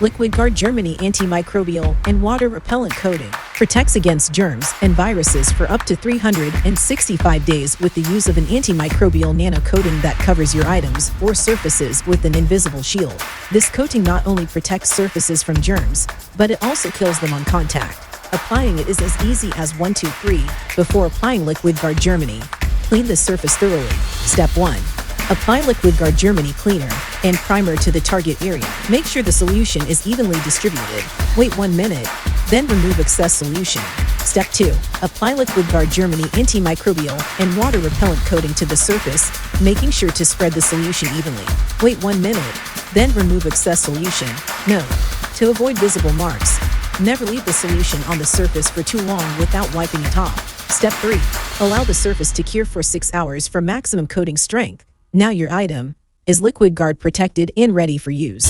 Liquid Guard Germany Antimicrobial and Water-Repellent Coating protects against germs and viruses for up to 365 days with the use of an antimicrobial nano coating that covers your items or surfaces with an invisible shield. This coating not only protects surfaces from germs, but it also kills them on contact. Applying it is as easy as 1, 2, 3. Before applying Liquid Guard Germany, clean the surface thoroughly. Step 1. Apply Liquid Guard Germany cleaner and primer to the target area. Make sure the solution is evenly distributed. Wait 1 minute, then remove excess solution. Step 2. Apply Liquid Guard Germany antimicrobial and water repellent coating to the surface, making sure to spread the solution evenly. Wait 1 minute, then remove excess solution. Note: to avoid visible marks, never leave the solution on the surface for too long without wiping it off. Step 3. Allow the surface to cure for 6 hours for maximum coating strength. Now your item is Liquid Guard protected and ready for use.